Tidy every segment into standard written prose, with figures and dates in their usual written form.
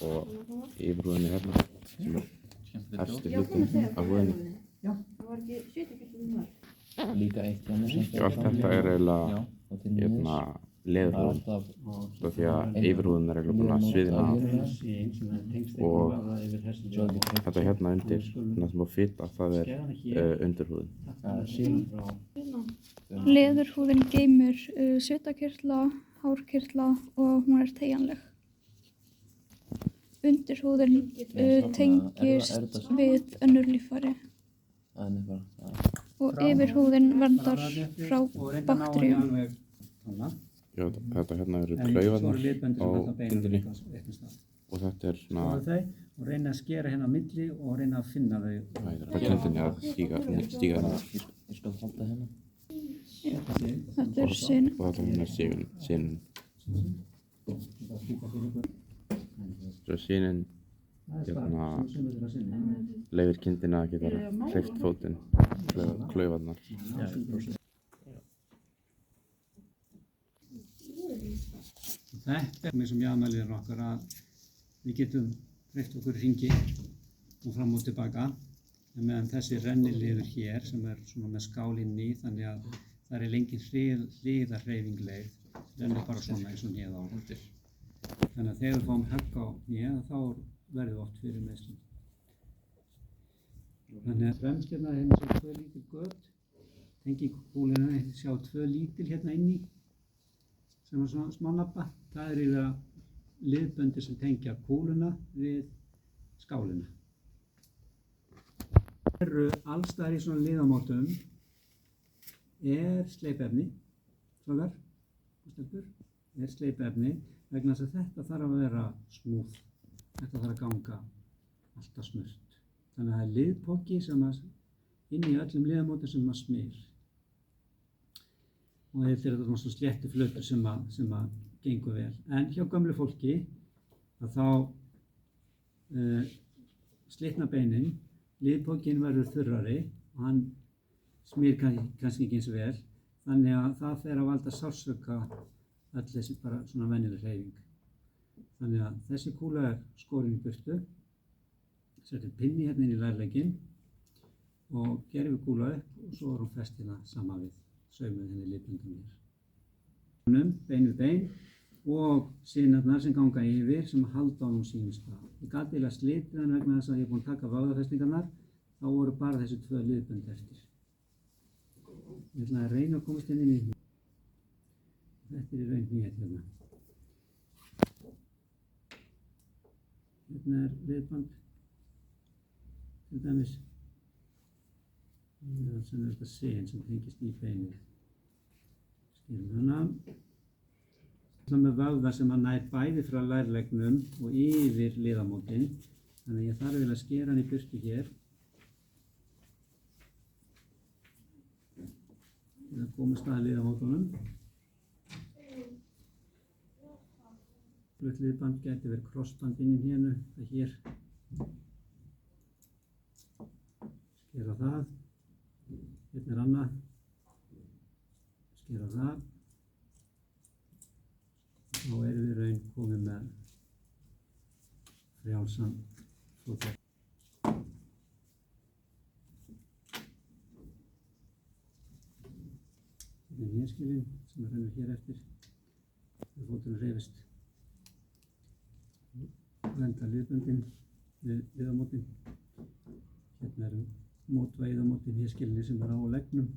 og yfirhúðinni hérna sem efsti hlutinn af húðinni. Það var ekki svitakirtillinn þar. Líka eitt hjá mér. Allt þetta eiginlega leðurhúðin, því að yfirhúðin eiginlega búin að sviðna og þetta hérna undir, það sem á fita, það undirhúðin. Leðurhúðin geymir svitakirtla, hárkirtla og hún teygjanleg. Undirhúðin tengist við önnur líffæri og yfirhúðin verndar frá bakteríum. Já, þetta hérna eru klaufarnar á kindinni og þetta svona... og reyna að skera hérna á milli og reyna að finna þau. Þetta er kindinni að stíga hérna. Ég skal halda hérna. Þetta sinn. Og þetta hérna sinn. Svo sinnin hérna leyfir kindina að geta hreyft fótinn, klaufarnar. Þetta er sem jámælir okkar að við getum hreyft okkur hringi og fram og tilbaka meðan þessi renniliður hér sem er svona með skál inni í þannig að það er engin hliðarhreyfing leið, rennir bara svona eins og hnéð á hundir. Þannig að þegar við fáum högg á hnéð þá verður við oft fyrir meiðslum. Þannig að fremst hérna sjá tvö lítil göt, tengi kúluna, sjá tvö lítil hérna inni sem er svona smá nabba. Það er eiginlega liðböndi sem tengja kúluna við skálina. Það eru allstaðar í svona liðamótum sleipefni, strákar og stelpur, sleipefni vegna þess að þetta þarf að vera smúð. Þetta þarf að ganga alltaf smurt. Þannig að það er liðpoki sem inn í öllum liðamótum sem smyr. Og þetta er svona sléttu flötur sem gengur vel. En hjá gömlu fólki að þá slitna beinin, liðpokinn verður þurrari og hann smyr kannski ekki eins vel. Þannig að það fer að valda sársauka öll þessi bara svona venjuleg hreyfing. Þannig að þessi kúla er skorin í burtu, settur pinni hérna inn í lærlegginn og gerfum kúla upp og svo er hún fest hérna saman við saumuð henni liðböndum hér. Bein við bein og sinarnar sem ganga yfir sem halda honum sínum stað. Ég gat eiginlega slitið hann vegna þess að ég er búinn að taka vöðvafestingarnar, þá voru bara þessi tvö liðbönd eftir. Ég ætla að reyna að komast inn í hnéð. Þetta er í raun hnéð hérna. Hérna er liðband, til dæmis. Sem er þetta sen sem tengist í beinið. Skerum hana. Það með vöðva sem að nær bæði frá lærleggnum og yfir liðamótin. Þannig að ég þarf að skera hann í burtu hér. Til að komast að liðamótunum. Flutt liðband gæti verið krossband inn í hnénu, það hér. Skera það. Hérna er annað. Skera það. Þá erum við raun komið með frjálsan fótlegg. Þetta er hnéskilin sem rennur hér eftir þegar fóturinn hreyfist. Venda liðböndin við liðamótin. Hérna eru mótvægiðamótin hnéskilinni sem er á leggnum.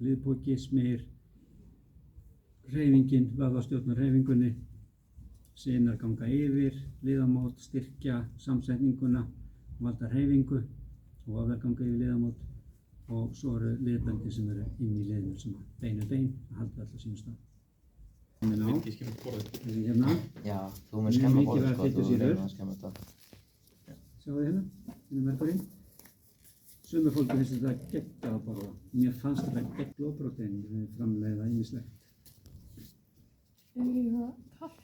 Liðpoki smyr hreyfingin, vöðvastjórnar hreyfingunni. Sinar ganga yfir, liðamót, styrkja samsetninguna, valda hreyfingu og vöðvar ganga yfir liðamót. Og svo eru liðböndin sem eru inn í liðinu sem bein að halda alltaf sínum stað. Hérna. Já, þú mun skemma borðið sko, þú reynir að skemma þetta. Sjáu þið hérna, merkurinn. Sumir fólki finnst þetta geggjað að borða. Mér fannst þetta blóðprótein framleiða ýmislegt. Kalt